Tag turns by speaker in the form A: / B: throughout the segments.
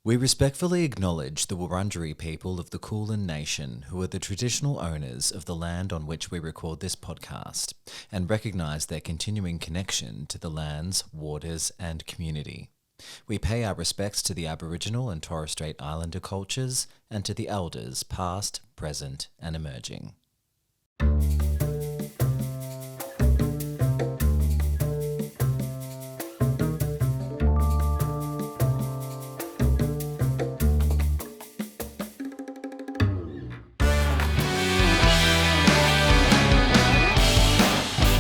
A: We respectfully acknowledge the Wurundjeri people of the Kulin Nation, who are the traditional owners of the land on which we record this podcast, and recognise their continuing connection to the lands, waters, and community. We pay our respects to the Aboriginal and Torres Strait Islander cultures and to the elders past, present, and emerging.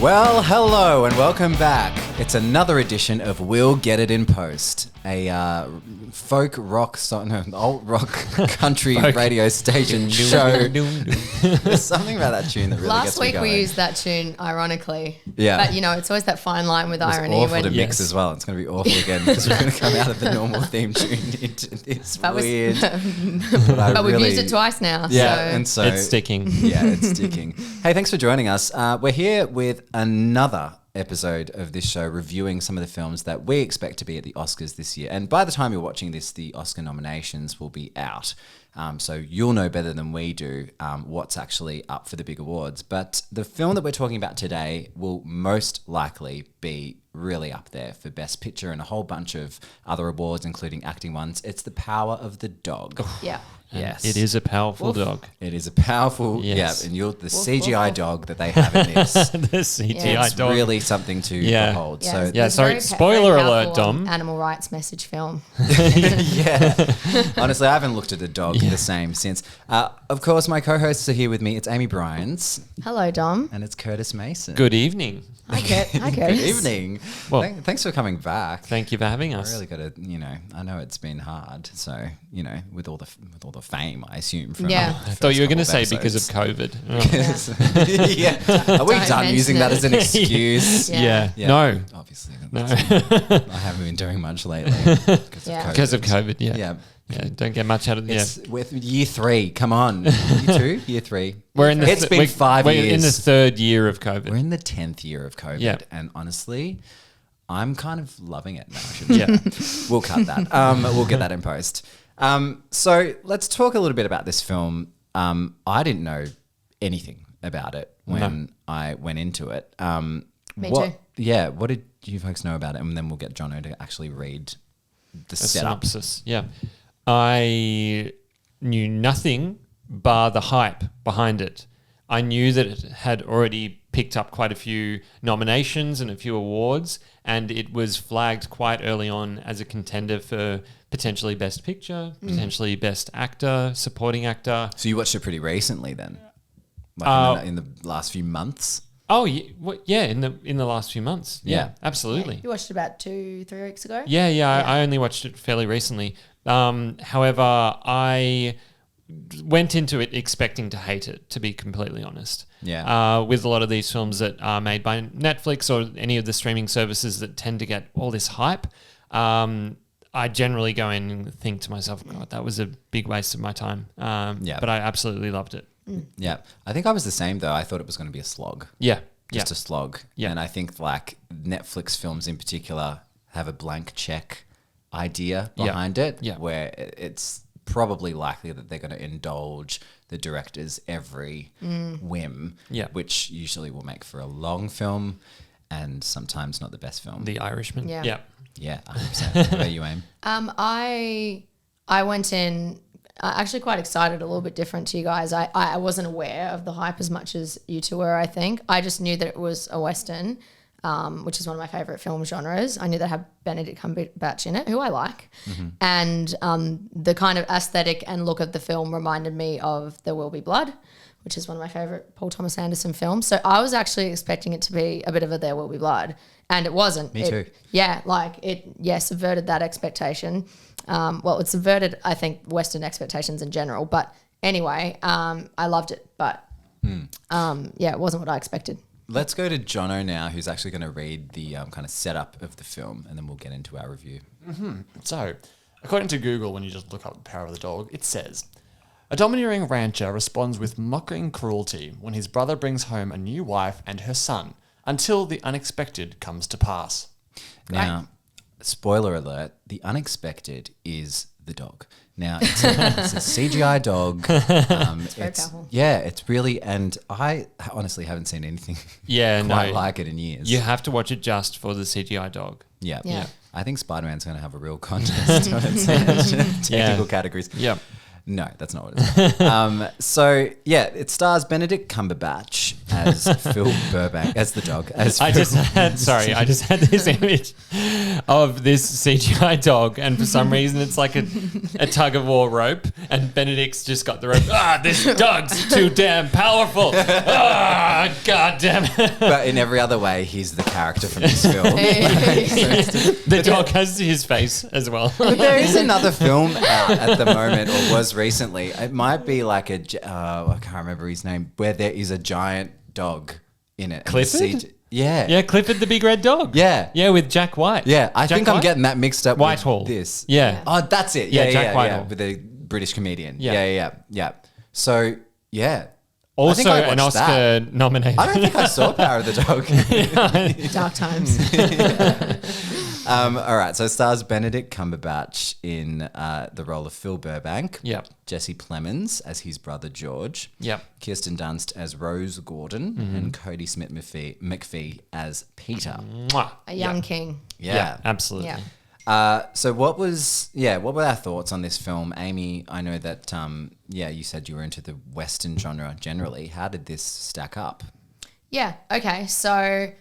A: Well, hello and welcome back. It's another edition of We'll Get It in Post, a folk rock, alt rock country radio station show. There's something about that tune that really gets me going.
B: Last week we used that tune ironically.
A: Yeah.
B: But, you know, it's always that fine line with irony.
A: It's awful to mix as well. It's going to be awful again because we're going to come out of the normal theme tune into this weird.
B: But we've used it twice now.
A: Yeah,
B: so.
A: and so
C: it's sticking.
A: Yeah, it's sticking. Hey, thanks for joining us. We're here with another episode of this show reviewing some of the films that we expect to be at the Oscars this year. And by the time you're watching this, the Oscar nominations will be out. So you'll know better than we do what's actually up for the big awards. But the film that we're talking about today will most likely be really up there for Best Picture and a whole bunch of other awards, including acting ones. It's The Power of the Dog.
B: Yeah.
A: Yes.
C: It is a powerful dog.
A: It is a powerful,
C: Yes.
A: and you're the CGI dog that they have in this.
C: The CGI
A: It's
C: dog.
A: really something to behold.
B: Yeah,
A: So
C: Yeah,
B: it's
C: sorry,
B: very
C: spoiler
B: very
C: alert,
B: powerful
C: Dom.
B: Animal rights message film.
A: yeah. Honestly, I haven't looked at the dog the same since. Of course, my co-hosts are here with me. It's Amy Bryans
B: Hello, Dom.
A: and it's Curtis Mason.
C: Good evening.
B: Hi, Curtis.
A: Good evening.
C: Well,
A: Thanks for coming back.
C: Thank you for having
A: I
C: us.
A: really got to, I know it's been hard. So, with all the fame, I assume. From
B: Yeah.
A: the
C: I thought you were going to
A: first
C: say
A: couple
C: because of COVID.
A: episodes. Yeah. Are we
B: Don't
A: done
B: mention
A: using that
B: it.
A: as an excuse?
B: Yeah.
C: Yeah. No.
A: Obviously.
C: No.
A: I haven't been doing much lately
B: Yeah.
C: Because of COVID, yeah.
A: Yeah.
C: Yeah, don't get much out of it.
A: It's with year 3. Come on. Year 2? Year 3.
C: We're in the
A: It's been 5
C: we're
A: years.
C: in the third year of COVID.
A: We're in the 10th year of COVID.
C: Yeah.
A: And honestly, I'm kind of loving it now.
C: Yeah.
A: We'll cut that. We'll get that in post. So let's talk a little bit about this film. I didn't know anything about it when I went into it.
B: Me too.
A: Yeah. What did you folks know about it? And then we'll get Jono to actually read the
C: A
A: setup.
C: synopsis. Yeah. I knew nothing bar the hype behind it. I knew that it had already picked up quite a few nominations and a few awards, and it was flagged quite early on as a contender for potentially Best Picture, potentially Best Actor, Supporting Actor.
A: So you watched it pretty recently then? Like in the last few months?
C: Oh, yeah, in the last few months.
A: Yeah.
C: Absolutely.
B: You watched it about 2-3 weeks ago?
C: Yeah. I only watched it fairly recently. However, I went into it expecting to hate it, to be completely honest.
A: Yeah.
C: With a lot of these films that are made by Netflix or any of the streaming services that tend to get all this hype, I generally go in and think to myself, God, that was a big waste of my time. But I absolutely loved it.
A: Yeah. I think I was the same though. I thought it was going to be a slog.
C: Yeah.
A: Just a slog.
C: Yeah.
A: And I think like Netflix films in particular have a blank check idea behind it where it's probably likely that they're going to indulge the director's every whim, which usually will make for a long film and sometimes not the best film.
C: The Irishman.
B: Yeah.
A: Yeah, 100%. What about you, Aim?
B: I went in actually quite excited, a little bit different to you guys. I wasn't aware of the hype as much as you two were, I think. I just knew that it was a Western, which is one of my favourite film genres. I knew that had Benedict Cumberbatch in it, who I like. Mm-hmm. And the kind of aesthetic and look of the film reminded me of There Will Be Blood, which is one of my favourite Paul Thomas Anderson films. So I was actually expecting it to be a bit of a There Will Be Blood. And it wasn't.
A: Me too.
B: Yeah, subverted that expectation. It subverted, I think, Western expectations in general. But anyway, I loved it. But, it wasn't what I expected.
A: Let's go to Jono now, who's actually going to read the kind of setup of the film, and then we'll get into our review.
D: Mm-hmm. So, according to Google, when you just look up The Power of the Dog, it says, a domineering rancher responds with mocking cruelty when his brother brings home a new wife and her son, until the unexpected comes to pass.
A: Now, spoiler alert, the unexpected is the dog. Now, it's a CGI dog.
B: very powerful.
A: Yeah, it's really, and I honestly haven't seen anything quite like it in years.
C: You have to watch it just for the CGI dog.
A: Yeah.
B: Yeah.
A: I think Spider-Man's going to have a real contest on its technical categories.
C: Yep.
A: No, that's not what it is. So, yeah, it stars Benedict Cumberbatch as Phil Burbank, as the dog. I just
C: had this image of this CGI dog, and for some reason it's like a tug of war rope, and Benedict's just got the rope. This dog's too damn powerful. God damn it.
A: But in every other way, he's the character from this film.
C: The dog has his face as well.
A: But there is another film out at the moment, or was recently. It might be like I can't remember his name, where there is a giant dog in it.
C: Clifford?
A: Yeah.
C: Yeah, Clifford the Big Red Dog.
A: Yeah.
C: Yeah, with Jack White.
A: Yeah, I
C: Jack
A: think I'm
C: White?
A: getting that mixed up
C: Whitehall.
A: with this.
C: Yeah.
A: Oh, that's it. Yeah,
C: Jack Whitehall.
A: with the British comedian.
C: Yeah.
A: Yeah. So, yeah. I
C: Also
A: think I
C: an
A: watched
C: Oscar
A: that.
C: nominated.
A: I don't think I saw Power of the Dog.
B: Dark times.
A: All right, so it stars Benedict Cumberbatch in the role of Phil Burbank.
C: Yep.
A: Jesse Plemons as his brother George.
C: Yep.
A: Kirsten Dunst as Rose Gordon and Kodi Smit-McPhee as Peter.
C: Mwah.
B: A young king.
A: Yeah.
C: Absolutely.
B: Yeah.
A: So what were our thoughts on this film? Amy, I know that, you said you were into the Western genre generally. How did this stack up?
B: Yeah. Okay. So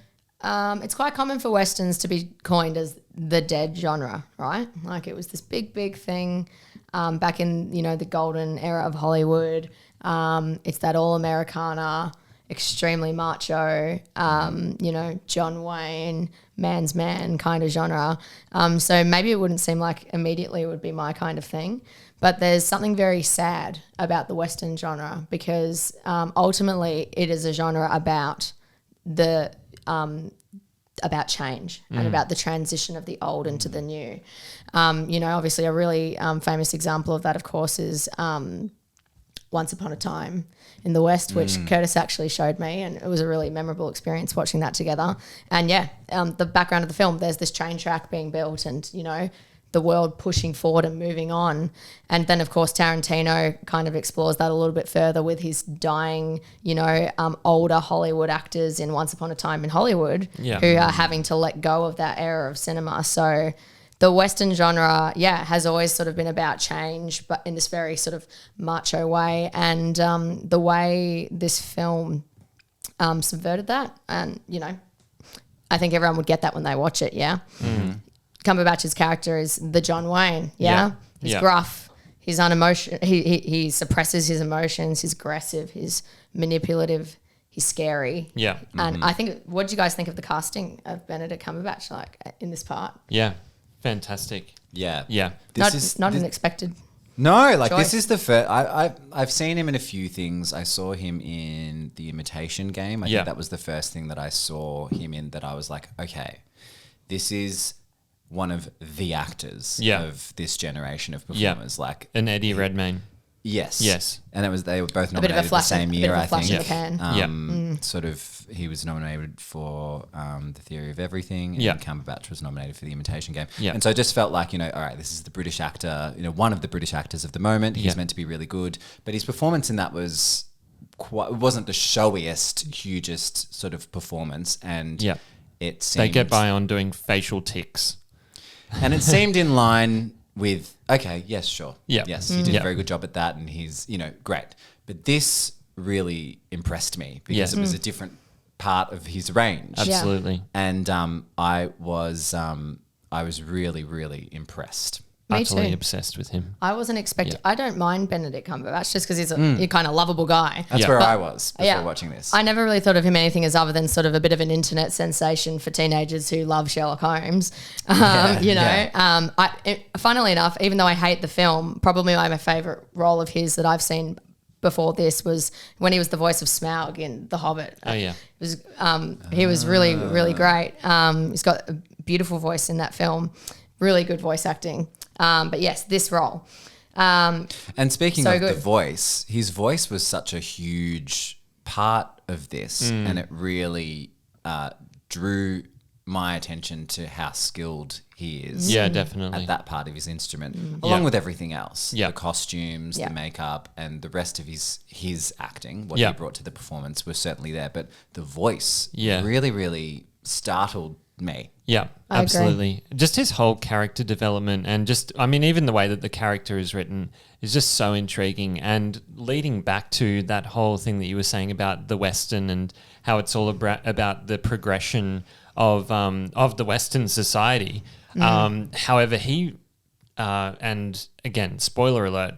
B: it's quite common for Westerns to be coined as the dead genre, right? Like it was this big thing back in, the golden era of Hollywood. It's that all Americana, extremely macho, John Wayne, man's man kind of genre. So maybe it wouldn't seem like immediately it would be my kind of thing. But there's something very sad about the Western genre because ultimately it is a genre about about change and about the transition of the old into the new. Obviously a really famous example of that, of course, is Once Upon a Time in the West, which Curtis actually showed me, and it was a really memorable experience watching that together. And the background of the film, there's this train track being built and, the world pushing forward and moving on. And then, of course, Tarantino kind of explores that a little bit further with his dying, older Hollywood actors in Once Upon a Time in Hollywood who are having to let go of that era of cinema. So the Western genre, has always sort of been about change, but in this very sort of macho way. And the way this film subverted that, and, I think everyone would get that when they watch it, Cumberbatch's character is the John Wayne, He's gruff, he's unemotional, he suppresses his emotions, he's aggressive, he's manipulative, he's scary.
C: Yeah.
B: And I think, what did you guys think of the casting of Benedict Cumberbatch like in this part?
C: Yeah. Fantastic.
A: Yeah.
C: Yeah.
B: Not an expected.
A: No, like
B: choice.
A: this is the first. I've seen him in a few things. I saw him in The Imitation Game. I think that was the first thing that I saw him in that I was like, okay, this is one of the actors of this generation of performers. Like
C: And Eddie Redmayne.
A: Yes. And they were both
B: A bit of
A: nominated
B: a flash,
A: the same
B: a
A: year,
B: bit of
A: I
B: a flash
A: think.
B: in the pan.
A: Sort of, he was nominated for The Theory of Everything, and Cumberbatch was nominated for The Imitation Game.
C: Yeah.
A: And so I just felt like, all right, this is the British actor, one of the British actors of the moment. He's meant to be really good, but his performance in that was wasn't the showiest, hugest sort of performance, and it seemed
C: They get by on doing facial tics.
A: and it seemed in line with, okay, yes, sure.
C: Yeah.
A: Yes, he did a very good job at that, and he's, great. But this really impressed me because it was a different part of his range.
C: Absolutely.
A: And I was really, really impressed.
B: Me
C: Utterly
B: too.
C: obsessed with him.
B: I wasn't expecting. I don't mind Benedict Cumberbatch just because he's a kind of lovable guy.
A: That's where I was before watching this.
B: I never really thought of him anything as other than sort of a bit of an internet sensation for teenagers who love Sherlock Holmes. Funnily enough, even though I hate the film, probably my favourite role of his that I've seen before this was when he was the voice of Smaug in The Hobbit.
C: Oh, yeah.
B: He was really, really great. He's got a beautiful voice in that film, really good voice acting. But yes, this role.
A: And speaking
B: so
A: of the
B: good.
A: voice, his voice was such a huge part of this, and it really drew my attention to how skilled he is.
C: Yeah, definitely.
A: At that part of his instrument, along with everything else.
C: Yeah.
A: The costumes,
B: Yeah.
A: the makeup, and the rest of his acting, what
C: Yeah.
A: he brought to the performance was certainly there. But the voice
C: Yeah.
A: really, really startled me.
C: Yeah,
B: I agree.
C: absolutely. Just his whole character development and even the way that the character is written is just so intriguing, and leading back to that whole thing that you were saying about the Western and how it's all about the progression of the Western society. However, he and again, spoiler alert,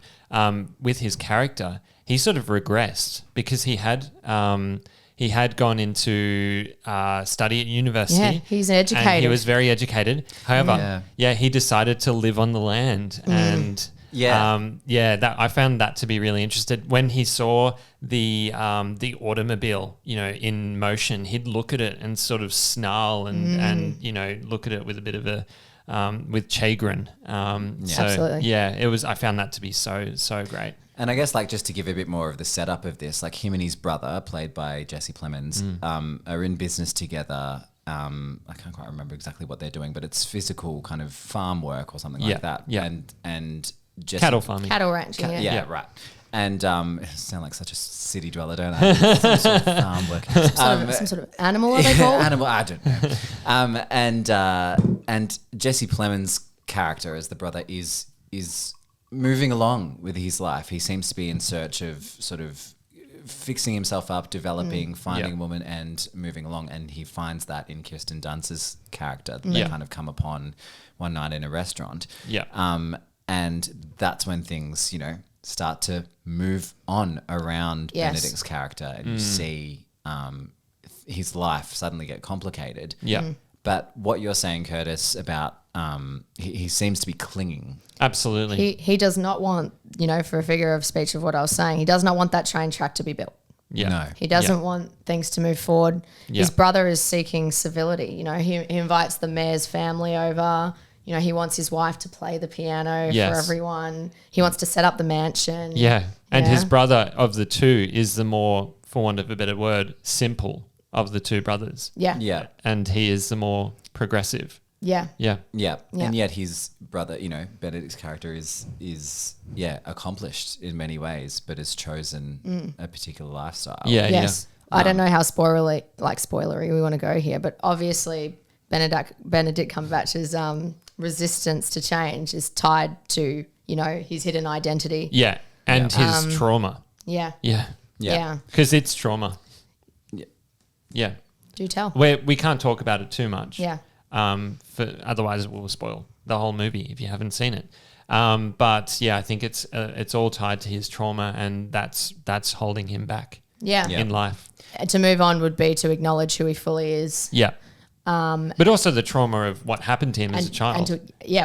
C: with his character, he sort of regressed because he had gone into study at university.
B: Yeah, he's educated.
C: And he was very educated. However, he decided to live on the land. And I found that to be really interesting. When he saw the automobile, in motion, he'd look at it and sort of snarl and look at it with a bit of a with chagrin.
B: Absolutely.
C: Yeah, it was. I found that to be so great.
A: And I guess just to give a bit more of the setup of this, him and his brother, played by Jesse Plemons, are in business together. I can't quite remember exactly what they're doing, but it's physical kind of farm work or something like that.
C: Yeah.
A: And Jesse,
C: Cattle farming.
B: Cattle ranching,
A: yeah, right. And I sound like such a city dweller, don't I? Some sort of farm work.
B: Some sort of animal, are they called?
A: Animal, I don't know. And Jesse Plemons' character as the brother is moving along with his life. He seems to be in search of sort of fixing himself up, developing, finding a woman and moving along. And he finds that in Kirsten Dunst's character that they kind of come upon one night in a restaurant.
C: Yeah.
A: And that's when things, start to move on around Benedict's character, and you see his life suddenly get complicated.
C: Yeah.
A: But what you're saying, Curtis, about he seems to be clinging.
C: Absolutely.
B: He does not want, for a figure of speech of what I was saying, he does not want that train track to be built.
C: Yeah.
A: No.
B: He doesn't want things to move forward.
C: Yeah.
B: His brother is seeking civility. He invites the mayor's family over. He wants his wife to play the piano for everyone. He wants to set up the mansion.
C: Yeah. And
B: Yeah.
C: his brother of the two is the more, for want of a better word, simple of the two brothers.
B: Yeah.
A: Yeah.
C: And he is the more progressive.
B: Yeah.
C: Yeah.
A: Yeah.
B: Yeah.
A: And yet his brother, Benedict's character is accomplished in many ways, but has chosen a particular lifestyle.
C: Yeah.
B: Yes. I don't know how spoilery we want to go here, but obviously Benedict Cumberbatch's resistance to change is tied to, his hidden identity.
C: Yeah. And his trauma.
B: Yeah.
C: Yeah.
B: Yeah.
C: Because it's trauma.
A: Yeah.
C: Yeah.
B: Do tell.
C: We can't talk about it too much.
B: Yeah.
C: For otherwise we'll spoil the whole movie if you haven't seen it. But yeah, I think it's all tied to his trauma, and that's holding him back
B: Yeah.
C: in life.
B: To move on would be to acknowledge who he fully is.
C: Yeah. But also the trauma of what happened to him as a child.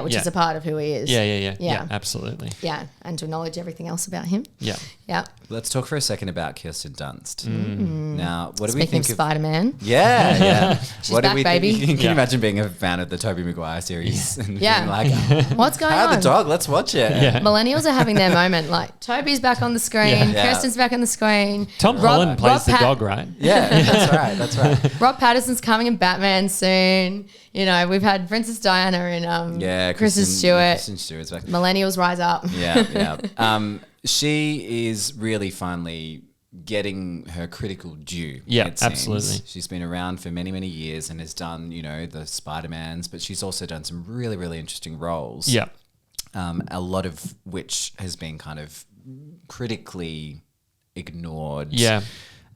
B: Which is a part of who he is.
C: Yeah, absolutely.
B: Yeah, and to acknowledge everything else about him.
C: Yeah.
B: Yeah.
A: Let's talk for a second about Kirsten Dunst. Now, what do we
B: Speaking
A: think
B: of
A: of
B: Spider-Man.
A: Yeah.
B: She's back, baby.
A: Can you
C: Yeah.
A: imagine being a fan of the Tobey Maguire series and
B: Yeah.
A: being like,
B: What's going
A: "How
B: on?
A: the dog? Let's watch it."
C: Yeah.
B: Millennials are having their moment. Like Toby's back on the screen,
A: Yeah.
B: Kirsten's back on the screen.
C: Tom Holland plays the dog, right?
A: Yeah, that's right.
B: Rob Patterson's coming in Batman soon. We've had Princess Diana and Kristen Stewart.
A: Kristen Stewart's back.
B: Millennials rise up.
A: Yeah. She is really finally getting her critical due.
C: Yeah,
A: it seems.
C: absolutely.
A: She's been around for many, many years and has done, the Spider-Mans, but she's also done some really, really interesting roles.
C: Yeah.
A: A lot of which has been kind of critically ignored.
C: Yeah.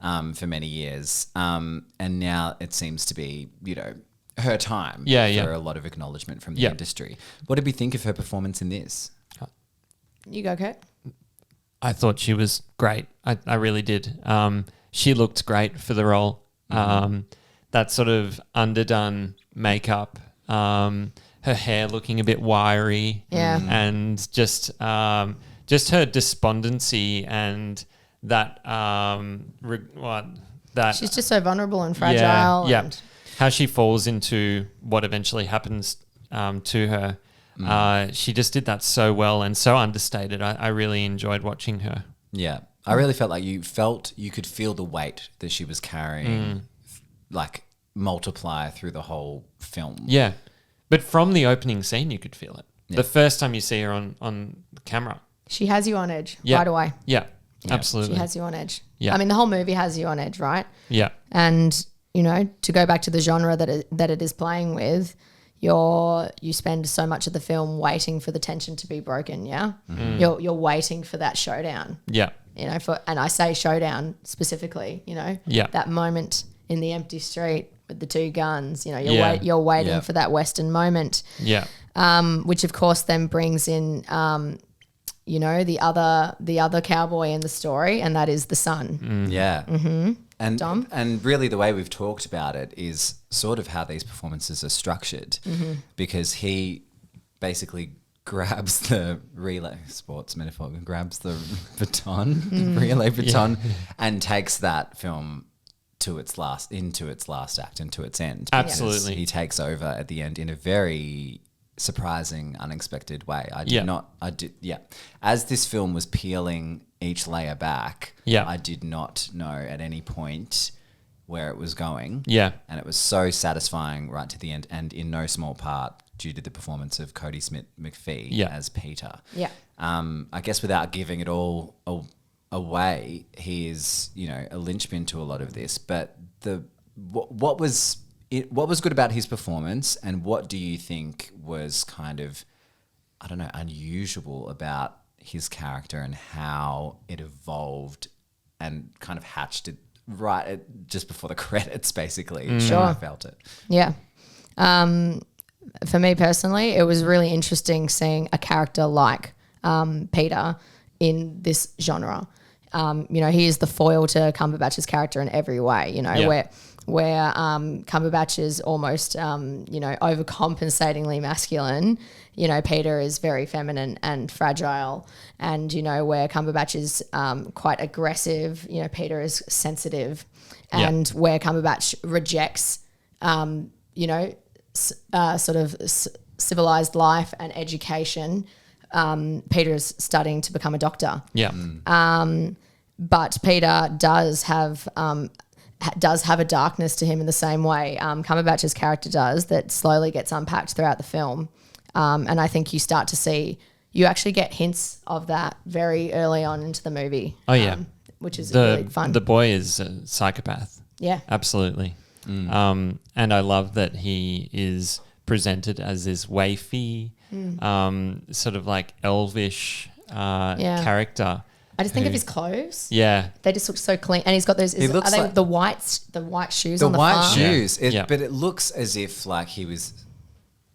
A: For many years. And now it seems to be, her time for a lot of acknowledgement from the industry. What did we think of her performance in this?
B: You go, Kurt.
C: I thought she was great. I really did. She looked great for the role. That sort of underdone makeup, her hair looking a bit wiry, and just her despondency and that
B: She's just so vulnerable and fragile.
C: Yeah,
B: and
C: how she falls into what eventually happens to her. She just did that so well and so understated. I really enjoyed watching her.
A: Yeah. I really felt like you could feel the weight that she was carrying, like multiply through the whole film.
C: Yeah. But from the opening scene, you could feel it.
A: Yeah.
C: The first time you see her on camera.
B: She has you on edge
C: Yeah.
B: right away.
C: Yeah, absolutely.
B: She has you on edge.
C: Yeah.
B: I mean, the whole movie has you on edge, right?
C: Yeah.
B: And, you know, to go back to the genre that it is playing with, you spend so much of the film waiting for the tension to be broken, yeah? You're waiting for that showdown.
C: Yeah.
B: You know, and I say showdown specifically, you know,
C: Yeah.
B: that moment in the empty street with the two guns, you know,
C: Yeah.
B: you're waiting
A: Yeah.
B: for that Western moment,
C: Yeah.
B: which of course then brings in, you know, the other cowboy in the story, and that is the son.
A: Yeah. Mm-hmm. And
B: Dom?
A: and really the way we've talked about it is sort of how these performances are structured, because he basically grabs the relay sports metaphor, grabs the baton, the relay baton, and takes that film into its last act and to its end. because
C: Absolutely.
A: he takes over at the end in a very surprising, unexpected way. As this film was peeling each layer back,
C: Yeah.
A: I did not know at any point where it was going.
C: Yeah.
A: And it was so satisfying right to the end, and in no small part due to the performance of Kodi Smit-McPhee
C: Yeah.
A: as Peter.
B: Yeah.
A: I guess without giving it all away, he is, you know, a linchpin to a lot of this. But what was good about his performance, and what do you think was kind of, I don't know, unusual about his character and how it evolved and kind of hatched it just before the credits, basically?
B: Sure.
A: I felt it.
B: Yeah. For me personally, it was really interesting seeing a character like Peter in this genre. You know, he is the foil to Cumberbatch's character in every way, you know,
C: Yeah.
B: where Cumberbatch is almost, you know, overcompensatingly masculine. You know, Peter is very feminine and fragile. And, you know, where Cumberbatch is quite aggressive, you know, Peter is sensitive.
C: Yeah.
B: And where Cumberbatch rejects, you know, sort of civilized life and education, Peter's studying to become a doctor.
C: Yeah.
B: But Peter does have a darkness to him in the same way Cumberbatch's character does, that slowly gets unpacked throughout the film. And I think you actually get hints of that very early on into the movie.
C: Oh, yeah.
B: Which is really fun.
C: The boy is a psychopath.
B: Yeah.
C: Absolutely. And I love that he is presented as this waify, sort of like elvish character.
B: I just think of his clothes.
C: Yeah.
B: They just look so clean. And he's got those,
A: looks
B: are they
A: like-
B: the white shoes
A: The
B: on the
A: white
B: farm?
A: shoes,
C: Yeah.
A: but it looks as if like he was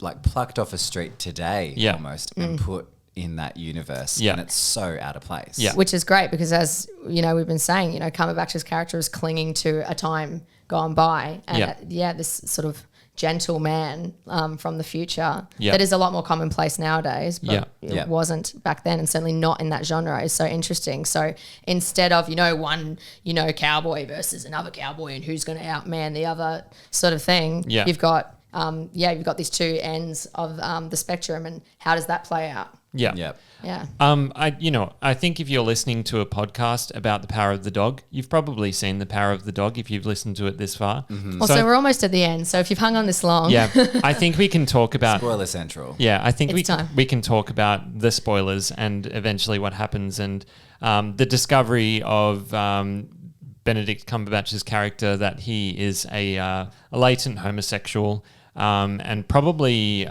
A: like plucked off a street today
C: Yeah.
A: almost and put in that universe.
C: Yeah.
A: And it's so out of place.
C: Yeah.
B: Which is great because, as you know, we've been saying, you know, Cumberbatch's character is clinging to a time gone by, and this sort of gentle man from the future that is a lot more commonplace nowadays, but it wasn't back then, and certainly not in that genre. Is so interesting. So instead of, you know, one, you know, cowboy versus another cowboy and who's going to outman the other sort of thing, you've got these two ends of the spectrum, and how does that play out?
C: Yeah.
A: Yeah.
B: Yeah.
C: I think if you're listening to a podcast about The Power of the Dog, you've probably seen The Power of the Dog if you've listened to it this far.
B: Also, we're almost at the end, so if you've hung on this long,
C: I think we can talk about
A: Spoiler central.
C: Yeah, I think
B: It's time.
C: we can talk about the spoilers and eventually what happens, and the discovery of Benedict Cumberbatch's character, that he is a latent homosexual, and probably,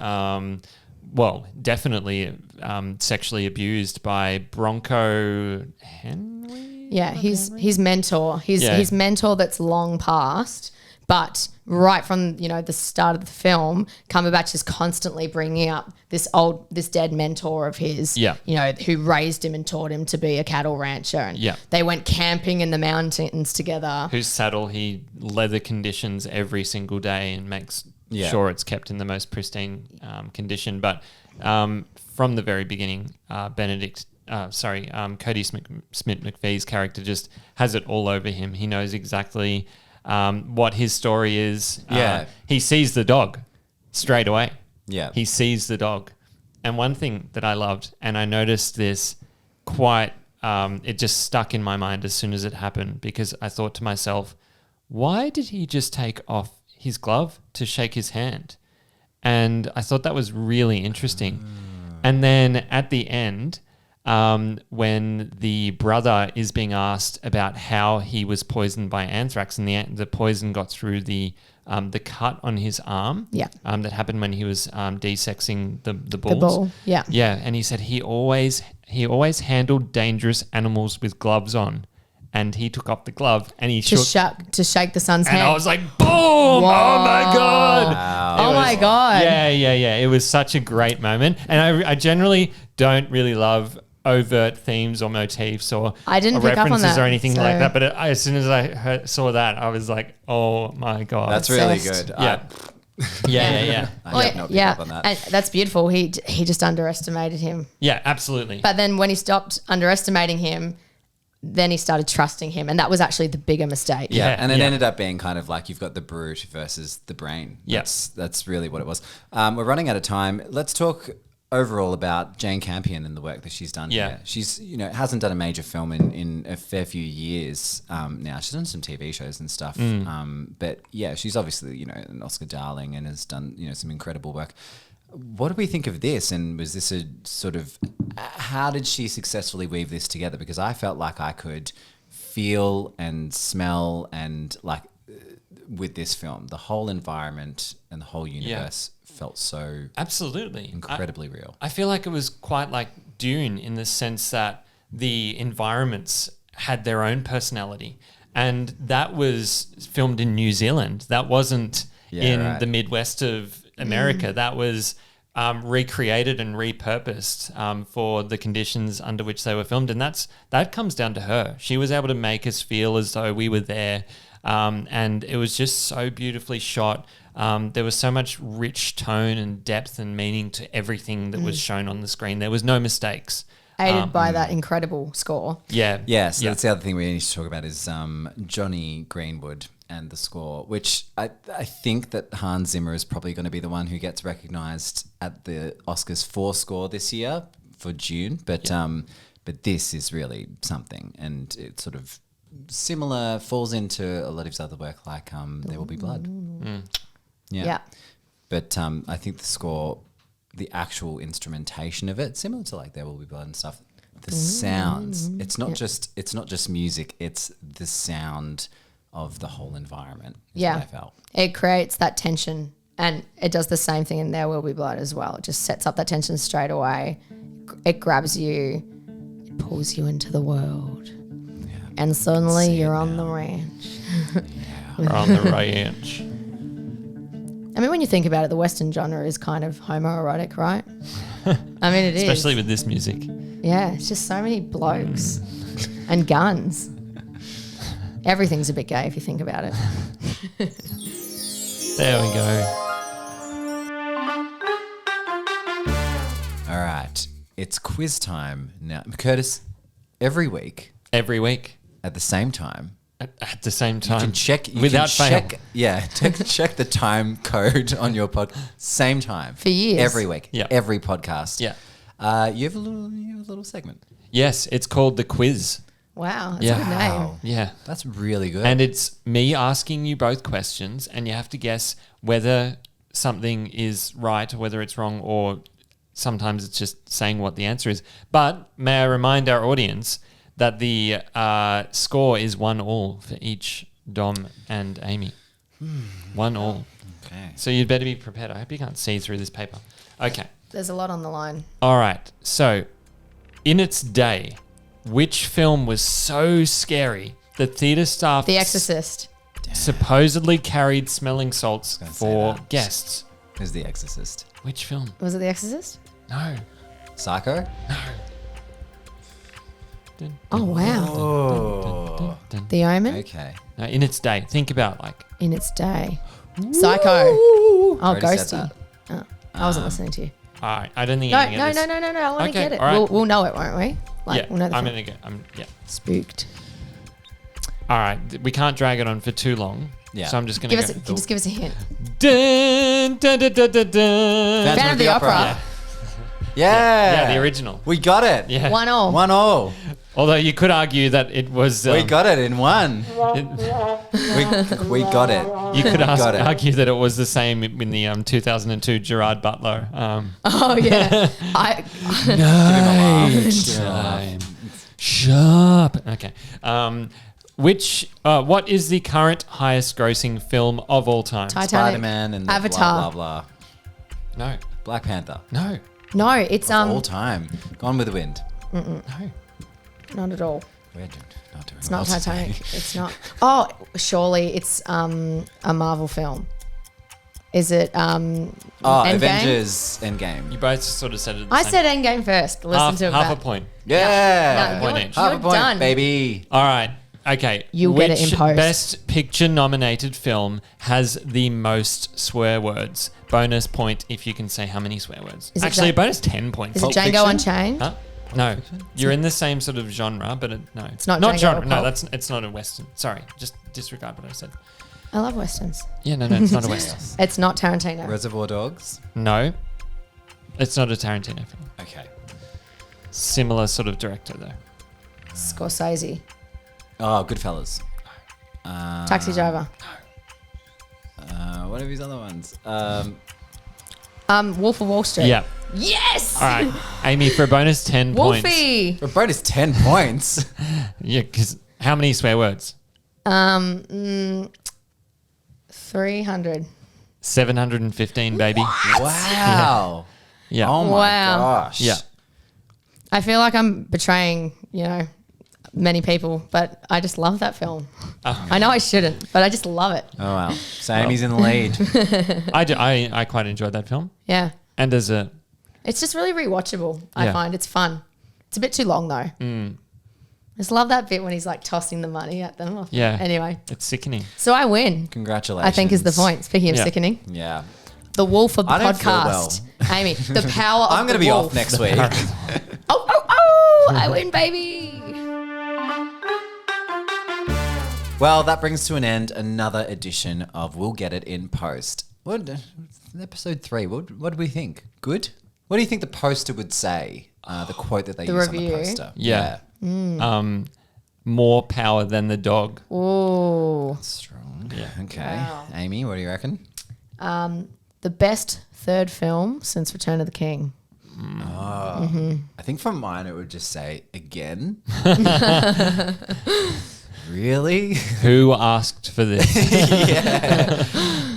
C: definitely sexually abused by Bronco Henry.
B: Yeah, his mentor. His mentor that's long past. But right from, you know, the start of the film, Cumberbatch is constantly bringing up this dead mentor of his, you know, who raised him and taught him to be a cattle rancher. And they went camping in the mountains together.
C: Whose saddle he leather conditions every single day and makes sure it's kept in the most pristine condition. But from the very beginning, Kodi Smit-McPhee's character just has it all over him. He knows exactly what his story is. He sees the dog straight away.
A: Yeah.
C: He sees the dog. And one thing that I loved, and I noticed this quite, it just stuck in my mind as soon as it happened, because I thought to myself, why did he just take off his glove to shake his hand. And I thought that was really interesting. And then at the end, when the brother is being asked about how he was poisoned by anthrax, and the poison got through the cut on his arm, that happened when he was desexing the bulls.
B: The bull, yeah.
C: Yeah, and he said he always handled dangerous animals with gloves on, and he took off the glove and he
B: to shake the son's hand.
C: And I was like, boom! Whoa. Oh my god!
A: Wow.
B: Oh my god!
C: Yeah. It was such a great moment, and I generally don't really love overt themes or motifs or
B: I didn't pick up on
C: references
B: that,
C: or anything
B: so-
C: like that. But as soon as I saw that, I was like, oh my god!
A: That's really
B: Obsessed.
A: good.
C: Yeah. Yeah.
A: I did not pick up on that.
B: And that's beautiful. He just underestimated him.
C: Yeah, absolutely.
B: But then when he stopped underestimating him, then he started trusting him. And that was actually the bigger mistake.
A: Yeah, and it
C: yeah.
A: ended up being kind of like you've got the brute versus the brain.
C: Yes.
A: That's really what it was. We're running out of time. Let's talk overall about Jane Campion and the work that she's done
C: Yeah.
A: here. She's, hasn't done a major film in a fair few years now. She's done some TV shows and stuff. But yeah, she's obviously, an Oscar darling and has done, some incredible work. What do we think of this? And was this a sort of, how did she successfully weave this together? Because I felt like I could feel and smell and with this film, the whole environment and the whole universe felt so
C: Absolutely.
A: incredibly real.
C: I feel like it was quite like Dune in the sense that the environments had their own personality. And that was filmed in New Zealand. That wasn't in the Midwest of America. That was recreated and repurposed for the conditions under which they were filmed. And that comes down to her. She was able to make us feel as though we were there. And it was just so beautifully shot. There was so much rich tone and depth and meaning to everything that was shown on the screen. There was no mistakes.
B: Aided by that incredible score.
C: Yeah.
A: Yeah, so that's the other thing we need to talk about is Johnny Greenwood and the score, which I think that Hans Zimmer is probably going to be the one who gets recognised at the Oscars for score this year for June. But this is really something, and it's sort of similar, falls into a lot of his other work like There Will Be Blood. Yeah. But I think the score, the actual instrumentation of it, similar to like There Will Be Blood and stuff, the sounds, it's not just music, it's the sound of the whole environment is what I felt.
B: It creates that tension, and it does the same thing in There Will Be Blood as well. It just sets up that tension straight away. It grabs you, it pulls you into the world, and suddenly you're on the ranch.
C: We're on the ranch.
B: I mean, when you think about it, the Western genre is kind of homoerotic, right? I mean, it is.
C: Especially with this music.
B: Yeah, it's just so many blokes and guns. Everything's a bit gay if you think about it.
C: There we go.
A: All right, it's quiz time now. Curtis, every week
C: Every week.
A: at the same time,
C: At the same time.
A: you can check
C: without fail.
A: check the time code on your pod. Same time
B: For years.
A: every week,
C: Yeah.
A: every podcast.
C: Yeah.
A: You have a little segment.
C: Yes, it's called The Quiz.
B: Wow, that's
C: Yeah.
B: a good name.
C: Yeah.
A: That's really good.
C: And it's me asking you both questions, and you have to guess whether something is right or whether it's wrong, or sometimes it's just saying what the answer is. But may I remind our audience that the score is 1-1 for each Dom and Amy. 1-1.
A: okay.
C: So you'd better be prepared. I hope you can't see through this paper. Okay.
B: There's a lot on the line.
C: All right. So, in its day, which film was so scary that theatre staff
B: The Exorcist.
C: supposedly carried smelling salts
A: gonna say
C: for
A: that.
C: guests?
A: Is The Exorcist?
C: Which film?
B: Was it The Exorcist?
C: No.
A: Psycho?
B: Oh, wow.
A: Oh.
B: The Omen?
A: Okay.
C: No, in its day. Think about
B: In its day. Psycho. Oh,
A: Already said
B: Ghosty.
A: that.
B: Oh, I wasn't listening to you.
C: All right. I don't think
B: No,
C: you can get
B: no,
C: this.
B: no. I want to
C: Okay,
B: get it.
C: all right.
B: We'll know it, won't we?
C: Yeah,
B: We'll know the
C: I'm
B: film.
C: going to get. Yeah.
B: Spooked.
C: All right. We can't drag it on for too long.
A: Yeah.
C: So I'm just going to go.
B: Just give us a hint.
C: Dun, dun, dun, dun, dun, dun.
B: Phantom of the Opera.
A: Yeah.
C: Yeah, the original.
A: We got it.
C: Yeah.
B: 1-1.
A: 1-0.
C: Although you could argue that it was.
A: We got it in one. We got it.
C: You could
A: Got it.
C: argue that it was the same in the 2002 Gerard Butler.
B: Oh yeah.
C: Time. Sharp. Okay. What is the current highest grossing film of all time?
B: Titanic.
A: Spider-Man and the
B: Avatar.
A: blah, blah, blah.
C: No.
A: Black Panther.
C: No.
B: No, it's
A: All time. Gone with the Wind.
C: No.
B: not at all.
A: We're not doing
B: It's not
A: well today.
B: Titanic. It's not. Oh, surely it's a Marvel film. Is it Endgame?
A: Avengers Endgame.
C: You both sort of said it. At the
B: I
C: same
B: said Endgame first. Listen to it
C: half
B: back.
C: a point.
A: Yeah.
B: No,
C: Point
B: you're,
C: each.
A: Half a
B: you're
A: point,
B: done.
A: baby.
C: All right. Okay.
B: You'll get it in post.
C: Best Picture nominated film has the most swear words? Bonus point if you can say how many swear words.
B: Is it
C: Actually,
B: Jan-
C: bonus 10 points.
B: Is it
A: Pulp
B: Django
A: Fiction?
B: Unchained?
C: Huh? No, you're in the same sort of genre, but no,
B: It's not
C: not
B: Django
C: genre.
B: or
C: No,
B: Pulp?
C: it's not a western. Sorry, just disregard what I said.
B: I love westerns.
C: Yeah, no, it's not a western.
B: It's not Tarantino.
A: Reservoir Dogs.
C: No, it's not a Tarantino film.
A: Okay.
C: Similar sort of director though.
B: Scorsese.
A: Oh, Goodfellas.
B: Taxi Driver.
A: What are these other ones?
B: Wolf of Wall Street.
C: Yeah.
B: Yes.
C: All right, Amy, for a bonus 10 points.
B: Wolfie.
A: The bonus 10 points.
C: Yeah, because how many swear words?
B: 300.
C: 715, baby.
A: Wow.
C: Yeah.
A: Oh my
B: Wow.
A: gosh.
C: Yeah.
B: I feel like I'm betraying, many people, but I just love that film. I know I shouldn't, but I just love it.
A: Oh wow. Sammy's in the lead.
C: I quite enjoyed that film.
B: Yeah.
C: And as a
B: It's just really rewatchable. I
C: Yeah.
B: find it's fun. It's a bit too long though. I just love that bit when he's like tossing the money at them.
C: Yeah.
B: Anyway,
C: it's sickening.
B: so I win.
A: Congratulations.
B: I think is the point. Speaking of
C: Yeah.
B: sickening,
A: Yeah.
B: the wolf of the
A: I don't feel
B: podcast, Amy. The power of
A: I'm going to
B: the
A: be
B: wolf.
A: off next week.
B: Oh! I win, baby.
A: Well, that brings to an end another edition of We'll Get It in Post. Episode 3, what do we think? Good? What do you think the poster would say? The quote that they
B: The
A: use on
B: review?
A: the poster.
C: Yeah. More power than the dog.
B: Oh,
A: Strong.
C: Yeah.
A: Okay.
B: Wow.
A: Amy, what do you reckon?
B: the best third film since Return of the King.
A: I think for mine it would just say again. Really?
C: Who asked for this?
A: Yeah.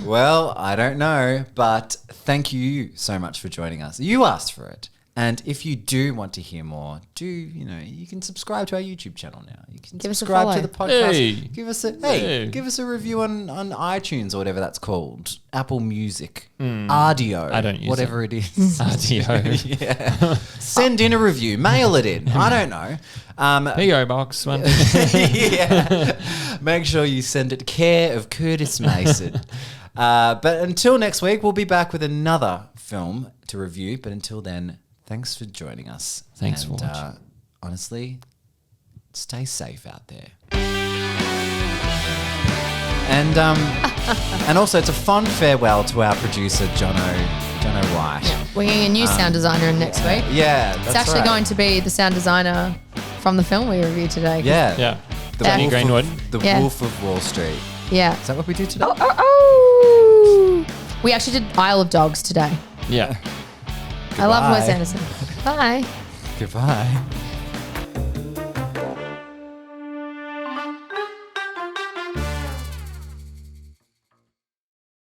A: Well, I don't know, but thank you so much for joining us. You asked for it. And if you do want to hear more, you can subscribe to our YouTube channel now. You can
B: Give us a
A: subscribe to the podcast.
C: Hey.
A: Give us
C: Hey.
A: give us a review on iTunes or whatever that's called. Apple Music. Audio.
C: I don't use
A: whatever it is.
C: RTO.
A: Yeah. Send in a review. Mail it in. I don't know.
C: PO box one.
A: Yeah. Make sure you send it care of Curtis Mason. But until next week, we'll be back with another film to review. But until then, thanks for joining us.
C: Thanks for watching.
A: Honestly, stay safe out there. And also, it's a fond farewell to our producer, Jono White.
B: We're getting a new sound designer in next week.
A: Yeah,
B: It's actually going to be the sound designer from the film we reviewed today.
A: Yeah.
C: Yeah.
A: The
B: Yeah.
A: Wolf
C: Greenwood.
A: The
B: Yeah.
A: Wolf of Wall Street.
B: Yeah.
A: Is that what we did today?
B: Oh. We actually did Isle of Dogs today.
C: Yeah.
B: I love Wes
A: Goodbye.
B: Anderson. Bye.
A: Goodbye.